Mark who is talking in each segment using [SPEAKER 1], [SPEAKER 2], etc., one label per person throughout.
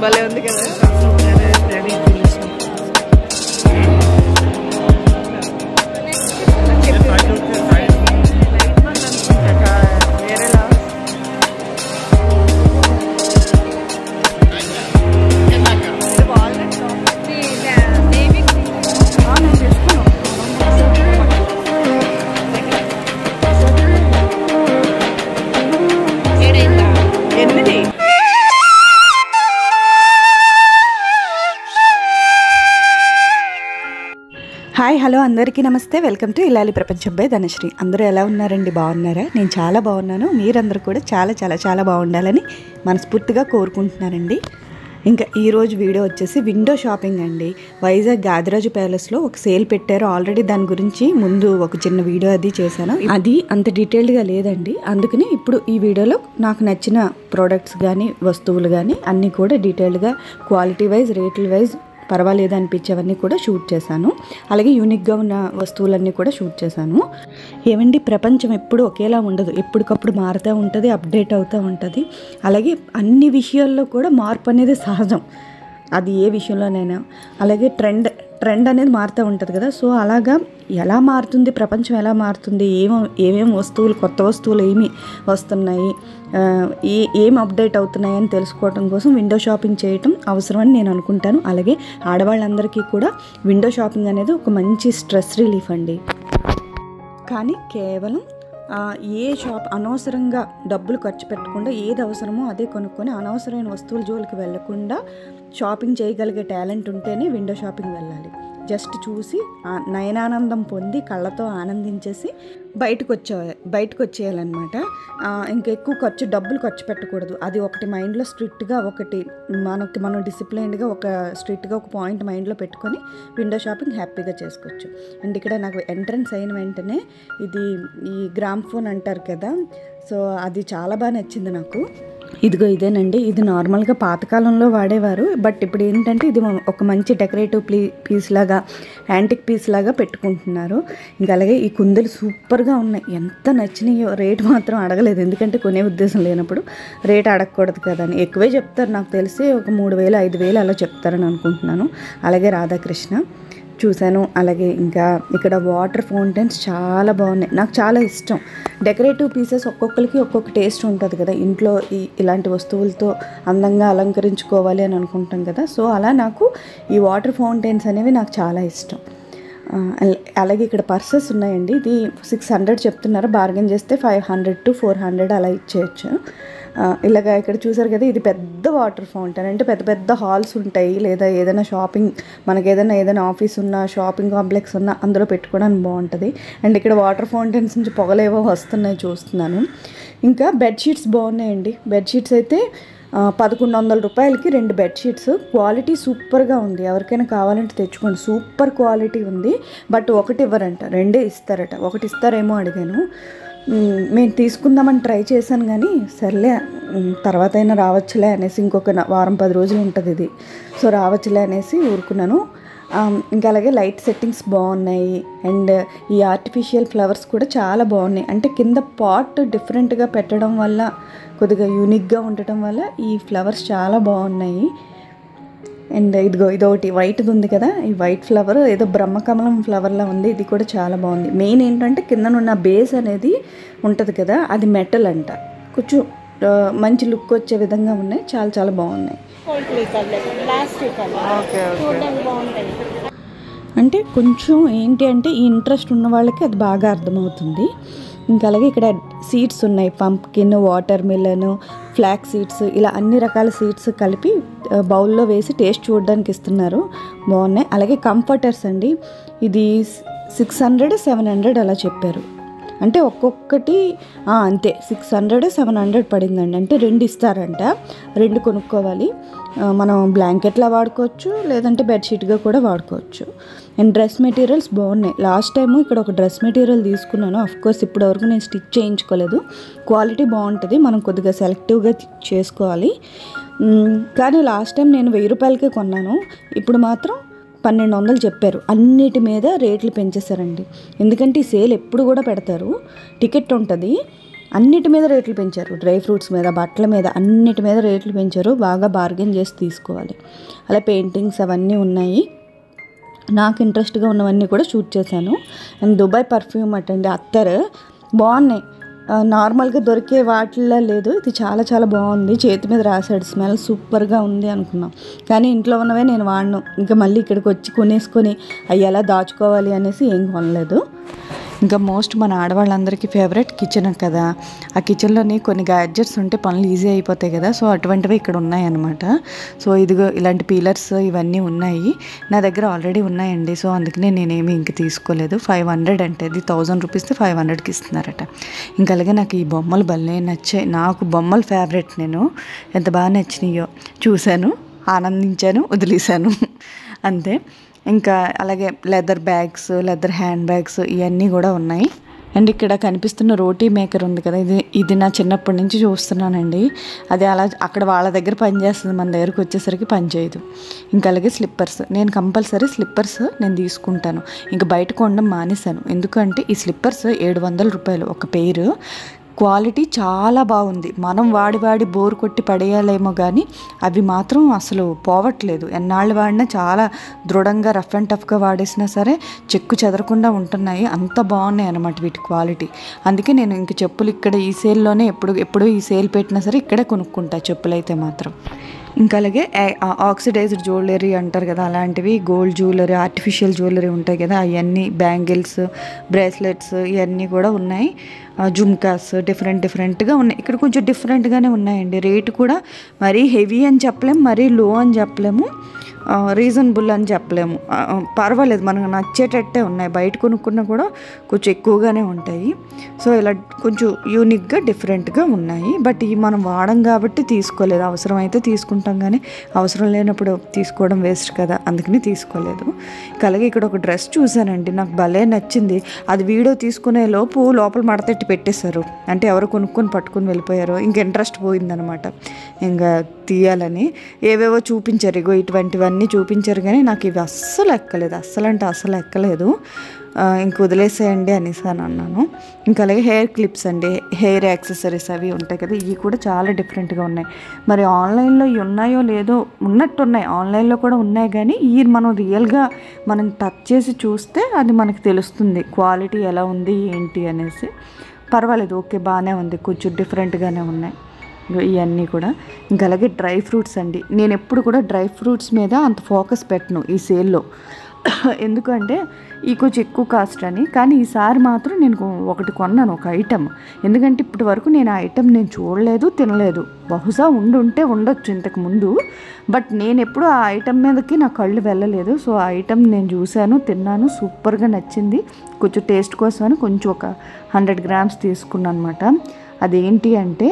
[SPEAKER 1] భలే ఉంది కదా.
[SPEAKER 2] హాయ్ హలో అందరికీ నమస్తే. వెల్కమ్ టు ఇలాలి ప్రపంచం బై ధనశ్రీ. అందరూ ఎలా ఉన్నారండి? బాగున్నారా? నేను చాలా బాగున్నాను. మీరందరూ కూడా చాలా చాలా చాలా బాగుండాలని మనస్ఫూర్తిగా కోరుకుంటున్నానండి. ఇంకా ఈరోజు వీడియో వచ్చేసి విండో షాపింగ్ అండి. వైజాగ్ గాదిరాజు ప్యాలెస్లో ఒక సేల్ పెట్టారు. ఆల్రెడీ దాని గురించి ముందు ఒక చిన్న వీడియో అది చేశాను. అది అంత డీటెయిల్డ్గా లేదండి. అందుకని ఇప్పుడు ఈ వీడియోలో నాకు నచ్చిన ప్రోడక్ట్స్ కానీ వస్తువులు కానీ అన్నీ కూడా డీటెయిల్డ్గా క్వాలిటీ వైజ్ రేట్ల వైజ్ పర్వాలేదు అనిపించేవన్నీ కూడా షూట్ చేశాను. అలాగే యూనిక్గా ఉన్న వస్తువులన్నీ కూడా షూట్ చేశాను. ఏమండి, ప్రపంచం ఎప్పుడు ఒకేలా ఉండదు. ఎప్పటికప్పుడు మారుతూ ఉంటుంది, అప్డేట్ అవుతూ ఉంటుంది. అలాగే అన్ని విషయాల్లో కూడా మార్పు అనేది సహజం. అది ఏ విషయంలోనైనా. అలాగే ట్రెండ్ అనేది మారుతూ ఉంటుంది కదా. సో అలాగా ఎలా మారుతుంది ప్రపంచం, ఎలా మారుతుంది, ఏమేమి వస్తువులు, కొత్త వస్తువులు ఏమి వస్తున్నాయి, ఏం అప్డేట్ అవుతున్నాయి అని తెలుసుకోవడం కోసం విండో షాపింగ్ చేయటం అవసరమని నేను అనుకుంటాను. అలాగే ఆడవాళ్ళందరికీ కూడా విండో షాపింగ్ అనేది ఒక మంచి స్ట్రెస్ రిలీఫ్ అండి. కానీ కేవలం ఏ షాప్ అనవసరంగా డబ్బులు ఖర్చు పెట్టకుండా ఏది అవసరమో అదే కొనుక్కొని అనవసరమైన వస్తువుల జోలికి వెళ్లకుండా షాపింగ్ చేయగలిగే టాలెంట్ ఉంటేనే విండో షాపింగ్ వెళ్ళాలి. జస్ట్ చూసి నయనానందం పొంది కళ్ళతో ఆనందించేసి బయటకు వచ్చేయాలన్నమాట. ఇంకా ఎక్కువ డబ్బులు ఖర్చు పెట్టకూడదు. అది ఒకటి మైండ్లో స్ట్రిక్ట్గా, ఒకటి మనం డిసిప్లైన్డ్గా ఒక పాయింట్ మైండ్లో పెట్టుకొని విండో షాపింగ్ హ్యాపీగా చేసుకోవచ్చు. అండ్ ఇక్కడ నాకు ఎంట్రన్స్ అయిన వెంటనే ఈ గ్రామ్ ఫోన్ అంటారు కదా, సో అది చాలా బాగా నచ్చింది నాకు. ఇదేనండి. ఇది నార్మల్గా పాతకాలంలో వాడేవారు. బట్ ఇప్పుడు ఏంటంటే ఇది ఒక మంచి డెకరేటివ్ పీస్ లాగా, యాంటిక్ పీస్ లాగా పెట్టుకుంటున్నారు. ఇంకా అలాగే ఈ కుందలు సూపర్గా ఉన్నాయి. ఎంత నచ్చినాయో. రేట్ మాత్రం అడగలేదు, ఎందుకంటే కొనే ఉద్దేశం లేనప్పుడు రేట్ అడగకూడదు కదా అని. ఎక్కువే చెప్తారు, నాకు తెలిసి ఒక 3,000 5,000 అలా చెప్తారని అనుకుంటున్నాను. అలాగే రాధాకృష్ణ చూశాను. అలాగే ఇంకా ఇక్కడ వాటర్ ఫౌంటైన్స్ చాలా బాగున్నాయి. నాకు చాలా ఇష్టం. డెకరేటివ్ పీసెస్ ఒక్కొక్కరికి ఒక్కొక్క టేస్ట్ ఉంటుంది కదా. ఇంట్లో ఇలాంటి వస్తువులతో అందంగా అలంకరించుకోవాలి అని అనుకుంటాం కదా. సో అలా నాకు ఈ వాటర్ ఫౌంటైన్స్ అనేవి నాకు చాలా ఇష్టం. అలాగే ఇక్కడ పర్సెస్ ఉన్నాయండి. ఇది 600 చెప్తున్నారు. బార్గెన్ చేస్తే 500 to 400 అలా ఇచ్చేయచ్చు. ఇలాగా ఇక్కడ చూసారు కదా, ఇది పెద్ద వాటర్ ఫౌంటైన్. అంటే పెద్ద పెద్ద హాల్స్ ఉంటాయి, లేదా ఏదైనా షాపింగ్, మనకి ఏదైనా ఆఫీస్ ఉన్న, షాపింగ్ కాంప్లెక్స్ ఉన్న అందులో పెట్టుకోవడానికి బాగుంటుంది. అండ్ ఇక్కడ వాటర్ ఫౌంటైన్స్ నుంచి పొగలేవో వస్తున్నాయి చూస్తున్నాను. ఇంకా బెడ్షీట్స్ బాగున్నాయండి. బెడ్షీట్స్ అయితే 1,100 రూపాయలకి 2 బెడ్షీట్స్. క్వాలిటీ సూపర్గా ఉంది. ఎవరికైనా కావాలంటే తెచ్చుకోండి. సూపర్ క్వాలిటీ ఉంది. బట్ ఒకటి ఇవ్వరంట, 2 ఇస్తారట. ఒకటి ఇస్తారేమో అడిగాను. మేము తీసుకుందామని ట్రై చేశాను, కానీ సర్లే తర్వాత అయినా రావచ్చులే అనేసి, ఇంకొక వారం 10 రోజులు ఉంటుంది ఇది. సో రావచ్చులే అనేసి ఊరుకున్నాను. ఇంకా అలాగే లైట్ సెట్టింగ్స్ బాగున్నాయి. అండ్ ఈ ఆర్టిఫిషియల్ ఫ్లవర్స్ కూడా చాలా బాగున్నాయి. అంటే కింద పాట్ డిఫరెంట్గా పెట్టడం వల్ల, కొద్దిగా యూనిక్గా ఉండటం వల్ల ఈ ఫ్లవర్స్ చాలా బాగున్నాయి. అండ్ ఇదొకటి వైట్ది ఉంది కదా, ఈ వైట్ ఫ్లవర్ ఏదో బ్రహ్మకమలం ఫ్లవర్లా ఉంది. ఇది కూడా చాలా బాగుంది. మెయిన్ ఏంటంటే కిందనున్న బేస్ అనేది ఉంటుంది కదా, అది మెటల్ అంట. కొంచెం మంచి లుక్ వచ్చే విధంగా ఉన్నాయి. చాలా చాలా బాగున్నాయి. అంటే కొంచెం ఏంటి అంటే ఈ ఇంట్రెస్ట్ ఉన్న వాళ్ళకి అది బాగా అర్థమవుతుంది. ఇంకా అలాగే ఇక్కడ సీడ్స్ ఉన్నాయి. Pumpkin, watermelon, flax seeds, ఇలా అన్ని రకాల సీడ్స్ కలిపి బౌల్లో వేసి టేస్ట్ చూడడానికి ఇస్తున్నారు. బాగున్నాయి. అలాగే కంఫర్టర్స్ అండి. ఇది 600 700 అలా చెప్పారు. అంటే ఒక్కొక్కటి అంతే 600 700 పడిందండి. అంటే 2 ఇస్తారంట. 2 కొనుక్కోవాలి. మనం బ్లాంకెట్లా వాడుకోవచ్చు, లేదంటే బెడ్షీట్గా కూడా వాడుకోవచ్చు. అండ్ డ్రెస్ మెటీరియల్స్ బాగున్నాయి. లాస్ట్ టైము ఇక్కడ ఒక డ్రెస్ మెటీరియల్ తీసుకున్నాను. అఫ్కోర్స్ ఇప్పటివరకు నేను స్టిచ్ చేయించుకోలేదు. క్వాలిటీ బాగుంటుంది, మనం కొద్దిగా సెలెక్టివ్గా చేసుకోవాలి. కానీ లాస్ట్ టైం నేను 1000 రూపాయలకే కొన్నాను. ఇప్పుడు మాత్రం 1200 చెప్పారు. అన్నిటి మీద రేట్లు పెంచేశారండి. ఎందుకంటే ఈ సేల్ ఎప్పుడు కూడా పెడతారు. టికెట్ ఉంటుంది. అన్నిటి మీద రేట్లు పెంచారు, డ్రై ఫ్రూట్స్ మీద, బట్టల మీద, అన్నిటి మీద రేట్లు పెంచారు. బాగా బార్గెన్ చేసి తీసుకోవాలి. అలా పెయింటింగ్స్ అవన్నీ ఉన్నాయి. నాకు ఇంట్రెస్ట్గా ఉన్నవన్నీ కూడా షూట్ చేశాను. అండ్ దుబాయ్ పర్ఫ్యూమ్ అటండి, అత్తర్ బాగున్నాయి. నార్మల్గా దొరికే వాటిల్లో లేదు, ఇది చాలా చాలా బాగుంది. చేతి మీద రాసాడు, స్మెల్ సూపర్గా ఉంది అనుకున్నాం. కానీ ఇంట్లో ఉన్నవే నేను వాడను. ఇంకా మళ్ళీ ఇక్కడికి వచ్చి కొనేసుకొని అవి ఎలా దాచుకోవాలి అనేసి ఏం కొనలేదు. ఇంకా మోస్ట్ మన ఆడవాళ్ళందరికీ ఫేవరెట్ కిచెన్ కదా. ఆ కిచెన్లోని కొన్ని గ్యాడ్జెట్స్ ఉంటే పనులు ఈజీ అయిపోతాయి కదా. సో అటువంటివి ఇక్కడ ఉన్నాయన్నమాట. సో ఇదిగో ఇలాంటి పీలర్స్ ఇవన్నీ ఉన్నాయి. నా దగ్గర ఆల్రెడీ ఉన్నాయండి. సో అందుకనే నేనేమి ఇంక తీసుకోలేదు. 500 అంటే అది 1000 రూపీస్కి 500కి ఇస్తున్నారట. ఇంకా అలాగే నాకు ఈ బొమ్మలు భలే నచ్చాయి. నాకు బొమ్మలు ఫేవరెట్. నేను ఎంత బాగా నచ్చినాయో చూశాను, ఆనందించాను, వదిలేశాను అంతే. ఇంకా అలాగే leather bags, leather hand bags ఇవన్నీ కూడా ఉన్నాయి. అండ్ ఇక్కడ కనిపిస్తున్న రోటీ మేకర్ ఉంది కదా, ఇది నా చిన్నప్పటి నుంచి చూస్తున్నానండి. అది అలా అక్కడ వాళ్ళ దగ్గర పనిచేస్తుంది, మన దగ్గరకు వచ్చేసరికి పనిచేయదు. ఇంకా అలాగే స్లిప్పర్స్, నేను కంపల్సరీ స్లిప్పర్స్ నేను తీసుకుంటాను. ఇంకా బయట కొనడం మానేశాను. ఎందుకంటే ఈ స్లిప్పర్స్ 700 రూపాయలు ఒక పేరు. క్వాలిటీ చాలా బాగుంది. మనం వాడి వాడి బోర్ కొట్టి పడేయాలేమో కానీ అవి మాత్రం అసలు పోవట్లేదు. ఎన్నాళ్ళు వాడినా చాలా దృఢంగా రఫ్ అండ్ టఫ్గా వాడేసినా సరే చెక్కు చెదరకుండా ఉంటున్నాయి. అంత బాగున్నాయి అన్నమాట వీటి క్వాలిటీ. అందుకే నేను ఇంక చెప్పులు ఇక్కడ ఈ సేల్లోనే ఎప్పుడు ఈ సేల్ పెట్టినా సరే ఇక్కడే కొనుక్కుంటా చెప్పులు అయితే మాత్రం. ఇంకా అలాగే ఆక్సిడైజ్డ్ జ్యువెలరీ అంటారు కదా, అలాంటివి గోల్డ్ జ్యువెలరీ, ఆర్టిఫిషియల్ జ్యువెలరీ ఉంటాయి కదా, అవన్నీ బ్యాంగిల్స్, బ్రేస్లెట్స్ ఇవన్నీ కూడా ఉన్నాయి. జుమ్కాస్ డిఫరెంట్గా ఉన్నాయి. ఇక్కడ కొంచెం డిఫరెంట్గానే ఉన్నాయండి. రేటు కూడా మరీ హెవీ అని చెప్పలేము, మరీ లో అని చెప్పలేము, రీజనబుల్ అని చెప్పలేము. పర్వాలేదు, మనకు నచ్చేటట్టే ఉన్నాయి. బయట కొనుక్కున్నా కూడా కొంచెం ఎక్కువగానే ఉంటాయి. సో ఇలా కొంచెం యూనిక్గా డిఫరెంట్గా ఉన్నాయి. బట్ ఇవి మనం వాడం కాబట్టి తీసుకోలేదు. అవసరం అయితే తీసుకుంటాం, కానీ అవసరం లేనప్పుడు తీసుకోవడం వేస్ట్ కదా, అందుకని తీసుకోలేదు. అలాగే ఇక్కడ ఒక డ్రెస్ చూశానండి, నాకు భలే నచ్చింది. అది వీడియో తీసుకునే లోపు లోపల మడతెట్టి పెట్టేశారు. అంటే ఎవరు కొనుక్కొని పట్టుకొని వెళ్ళిపోయారో, ఇంక ఇంట్రెస్ట్ పోయిందనమాట ఇంకా తీయాలని. ఏవేవో చూపించారు, ఇగో ఇటువంటివన్నీ చూపించారు, కానీ నాకు ఇవి అస్సలు ఎక్కలేదు. అస్సలు ఎక్కలేదు. ఇంక వదిలేసేయండి అనేసి అని అన్నాను. ఇంకా అలాగే హెయిర్ క్లిప్స్ అండి, హెయిర్ యాక్సెసరీస్ అవి ఉంటాయి కదా, ఇవి కూడా చాలా డిఫరెంట్గా ఉన్నాయి. మరి ఆన్లైన్లో ఇవి ఉన్నాయో లేదో, ఉన్నట్టున్నాయి, ఆన్లైన్లో కూడా ఉన్నాయి. కానీ ఈ మనం రియల్గా మనం టచ్ చేసి చూస్తే అది మనకు తెలుస్తుంది క్వాలిటీ ఎలా ఉంది ఏంటి అనేసి. పర్వాలేదు, ఓకే, బాగానే ఉంది, కొంచెం డిఫరెంట్గానే ఉన్నాయి ఇవన్నీ కూడా. ఇంకా అలాగే డ్రై ఫ్రూట్స్ అండి, నేను ఎప్పుడు కూడా డ్రై ఫ్రూట్స్ మీద అంత ఫోకస్ పెట్టను ఈ సేల్లో. ఎందుకంటే ఈ కొంచెం ఎక్కువ కాస్ట్ అని. కానీ ఈసారి మాత్రం నేను ఒకటి కొన్నాను, ఒక ఐటెం. ఎందుకంటే ఇప్పటి వరకు నేను ఆ ఐటెం నేను చూడలేదు, తినలేదు. బహుశా ఉండొచ్చు ఇంతకు ముందు, బట్ నేను ఎప్పుడు ఆ ఐటెం మీదకి నా కళ్ళు వెళ్ళలేదు. సో ఆ ఐటెం నేను చూశాను, తిన్నాను, సూపర్గా నచ్చింది. కొంచెం టేస్ట్ కోసమని కొంచెం ఒక 100 గ్రామ్స్ తీసుకున్నాను అనమాట. అదేంటి అంటే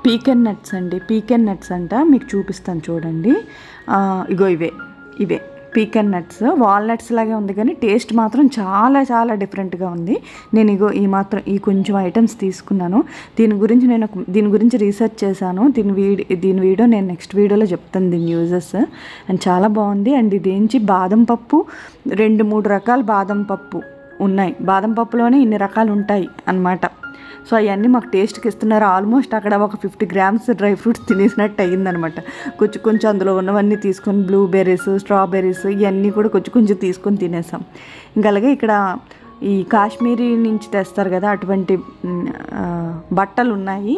[SPEAKER 2] పీకెన్ నట్స్ అండి. పీకెన్ నట్స్ అంట, మీకు చూపిస్తాను చూడండి. ఇగో ఇవే పీకెన్ నట్స్. వాల్నట్స్ లాగే ఉంది, కానీ టేస్ట్ మాత్రం చాలా చాలా డిఫరెంట్గా ఉంది. నేను ఈ కొంచెం ఐటమ్స్ తీసుకున్నాను. దీని గురించి రీసెర్చ్ చేశాను. దీని వీడియో నేను నెక్స్ట్ వీడియోలో చెప్తాను, దీని యూజెస్. అండ్ చాలా బాగుంది. అండ్ ఇదేంచి బాదం పప్పు, 2-3 రకాల బాదం పప్పు ఉన్నాయి. బాదం పప్పులోనే ఇన్ని రకాలు ఉంటాయి అన్నమాట. సో అవన్నీ మాకు టేస్ట్కి ఇస్తున్నారు. ఆల్మోస్ట్ అక్కడ ఒక 50 గ్రామ్స్ డ్రై ఫ్రూట్స్ తినేసినట్టు అయ్యిందనమాట. కొంచెం అందులో ఉన్నవన్నీ తీసుకొని, బ్లూబెర్రీస్, స్ట్రాబెర్రీస్ ఇవన్నీ కూడా కొంచెం తీసుకొని తినేసాం. ఇంకా అలాగే ఇక్కడ ఈ కాశ్మీరీ నుంచి తెస్తారు కదా, అటువంటి బట్టలు ఉన్నాయి.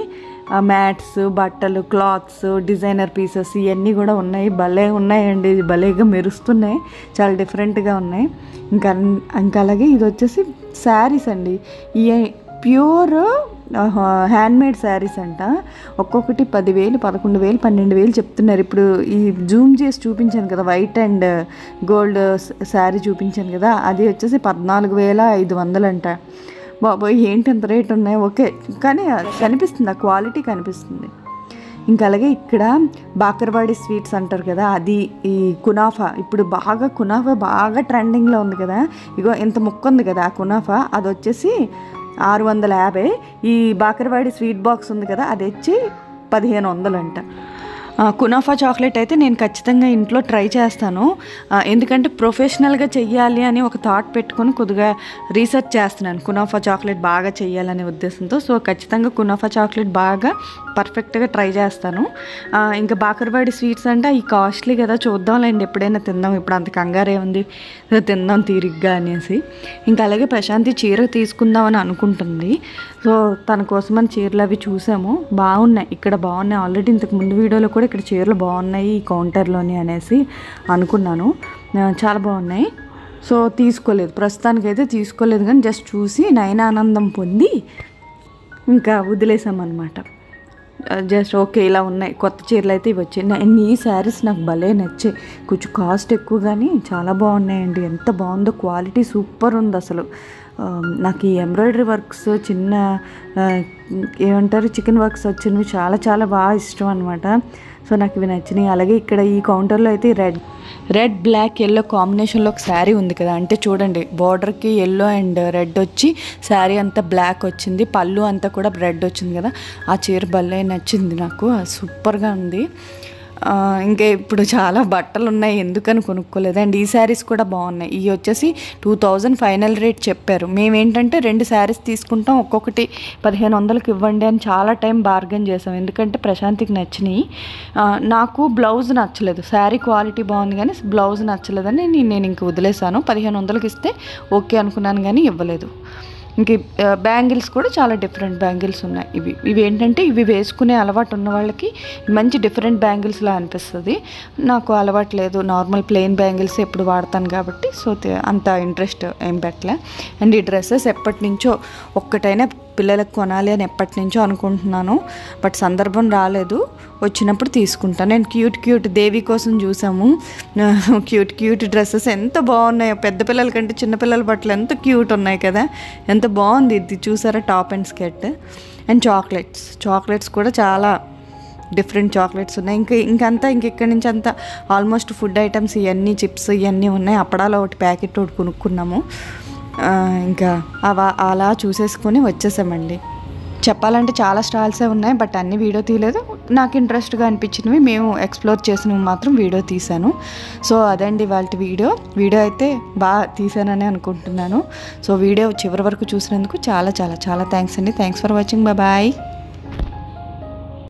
[SPEAKER 2] మ్యాట్స్, బట్టలు, క్లాత్స్, డిజైనర్ పీసెస్ ఇవన్నీ కూడా ఉన్నాయి. భలే ఉన్నాయండి, భలేగా మెరుస్తున్నాయి, చాలా డిఫరెంట్గా ఉన్నాయి. ఇంకా అలాగే ఇది వచ్చేసి శారీస్ అండి. ఈ ప్యూర్ హ్యాండ్మేడ్ శారీస్ అంట. ఒక్కొక్కటి 10,000, 11,000, 12,000 చెప్తున్నారు. ఇప్పుడు ఈ జూమ్ చేసి చూపించాను కదా, వైట్ అండ్ గోల్డ్ శారీ చూపించాను కదా, అది వచ్చేసి 14,500 అంట. బాబోయ్, ఏంటి అంత రేట్ ఉన్నాయి. ఓకే, కానీ కనిపిస్తుంది, ఆ క్వాలిటీ కనిపిస్తుంది. ఇంకా అలాగే ఇక్కడ బాకర్వాడి స్వీట్స్ అంటారు కదా, అది ఈ కునాఫా. ఇప్పుడు కునాఫా బాగా ట్రెండింగ్లో ఉంది కదా. ఇగో ఇంత ముక్క ఉంది కదా, ఆ కునాఫా అది వచ్చేసి 650. ఈ బాకర్వాడి స్వీట్ బాక్స్ ఉంది కదా, అది వచ్చి 1,500 అంట. కునాఫా చాక్లెట్ అయితే నేను ఖచ్చితంగా ఇంట్లో ట్రై చేస్తాను. ఎందుకంటే ప్రొఫెషనల్గా చెయ్యాలి అని ఒక థాట్ పెట్టుకొని కొద్దిగా రీసెర్చ్ చేస్తున్నాను కునాఫా చాక్లెట్ బాగా చెయ్యాలనే ఉద్దేశంతో. సో ఖచ్చితంగా కునాఫా చాక్లెట్ బాగా పర్ఫెక్ట్గా ట్రై చేస్తాను. ఇంకా బాకర్వాడి స్వీట్స్ అంటే అవి కాస్ట్లీ కదా, చూద్దాంలేండి ఎప్పుడైనా తిందాం, ఇప్పుడు అంత కంగారే ఉంది తిందాం తీరిగ్గా అనేసి. ఇంకా అలాగే ప్రశాంతి చీర తీసుకుందామని అనుకుంటుంది. సో తన కోసమని చీరలు అవి చూసాము, బాగున్నాయి, ఇక్కడ బాగున్నాయి. ఆల్రెడీ ఇంతకు ముందు వీడియోలో కూడా ఇక్కడ చీరలు బాగున్నాయి ఈ కౌంటర్లోని అనేసి అనుకున్నాను. చాలా బాగున్నాయి. సో తీసుకోలేదు, ప్రస్తుతానికైతే తీసుకోలేదు, కానీ జస్ట్ చూసి నయనానందం పొంది ఇంకా వదిలేసామన్నమాట. జస్ట్ ఓకే ఇలా ఉన్నాయి కొత్త చీరలు అయితే ఇవి వచ్చాయి. ఈ శారీస్ నాకు భలే నచ్చాయి, కొంచెం కాస్ట్ ఎక్కువ కానీ చాలా బాగున్నాయండి. ఎంత బాగుందో, క్వాలిటీ సూపర్ ఉంది అసలు. నాకు ఈ ఎంబ్రాయిడరీ వర్క్స్ చిన్న ఏమంటారు చికెన్ వర్క్స్ వచ్చినవి చాలా చాలా బాగా ఇష్టం అనమాట. సో నాకు ఇవి నచ్చినాయి. అలాగే ఇక్కడ ఈ కౌంటర్లో అయితే రెడ్ బ్లాక్ ఎల్లో కాంబినేషన్లో ఒక శారీ ఉంది కదా, అంటే చూడండి బార్డర్కి ఎల్లో అండ్ రెడ్ వచ్చి శారీ అంతా బ్లాక్ వచ్చింది, పళ్ళు అంతా కూడా రెడ్ వచ్చింది కదా. ఆ చీర భలే నచ్చింది నాకు, సూపర్గా ఉంది. ఇంకా ఇప్పుడు చాలా బట్టలు ఉన్నాయి, ఎందుకని కొనుక్కోలేదు. అండ్ ఈ శారీస్ కూడా బాగున్నాయి. ఇవి వచ్చేసి 2000 ఫైనల్ రేట్ చెప్పారు. మేమేంటంటే 2 శారీస్ తీసుకుంటాం, ఒక్కొక్కటి 1500కి ఇవ్వండి అని చాలా టైం బార్గెన్ చేసాం, ఎందుకంటే ప్రశాంతికి నచ్చినాయి. నాకు బ్లౌజ్ నచ్చలేదు, శారీ క్వాలిటీ బాగుంది కానీ బ్లౌజ్ నచ్చలేదని నేను ఇంక వదిలేసాను. 1500కి ఇస్తే ఓకే అనుకున్నాను కానీ ఇవ్వలేదు. ఇంక బ్యాంగిల్స్ కూడా చాలా డిఫరెంట్ బ్యాంగిల్స్ ఉన్నాయి. ఇవి ఏంటంటే ఇవి వేసుకునే అలవాటు ఉన్న వాళ్ళకి మంచి డిఫరెంట్ బ్యాంగిల్స్లా అనిపిస్తుంది. నాకు అలవాటు లేదు, నార్మల్ ప్లెయిన్ బ్యాంగిల్స్ ఎప్పుడు వాడతాను కాబట్టి సో అంత ఇంట్రెస్ట్ ఏం పెట్టలే. అండ్ ఈ డ్రెస్సెస్ ఎప్పటి నుంచో ఒక్కటైనా పిల్లలకు కొనాలి అని ఎప్పటి నుంచో అనుకుంటున్నాను, బట్ సందర్భం రాలేదు, వచ్చినప్పుడు తీసుకుంటాను. నేను క్యూట్ దేవి కోసం చూసాము, క్యూట్ డ్రెస్సెస్ ఎంత బాగున్నాయో, పెద్ద పిల్లల కంటే చిన్నపిల్లల బట్టలు ఎంత క్యూట్ ఉన్నాయి కదా, ఎంత బాగుంది ఇది చూసారా, top and skirt. And chocolates కూడా చాలా డిఫరెంట్ చాక్లెట్స్ ఉన్నాయి. ఇంకెక్కడి నుంచి అంతా ఆల్మోస్ట్ ఫుడ్ ఐటమ్స్ ఇవన్నీ చిప్స్ ఇవన్నీ ఉన్నాయి. అప్పడాలో ఒకటి ప్యాకెట్ ఒకటి కొనుక్కున్నాము. ఇంకా అలా చూసేసుకొని వచ్చేసామండి. చెప్పాలంటే చాలా స్టాల్సే ఉన్నాయి, బట్ అన్ని వీడియో తీయలేదు. నాకు ఇంట్రెస్ట్గా అనిపించినవి మేము ఎక్స్ప్లోర్ చేసినవి మాత్రం వీడియో తీశాను. సో అదండి వాళ్ళ వీడియో అయితే బాగా తీసానని అనుకుంటున్నాను. సో వీడియో చివరి వరకు చూసినందుకు చాలా చాలా చాలా థ్యాంక్స్ అండి. Thanks for watching. బాయ్.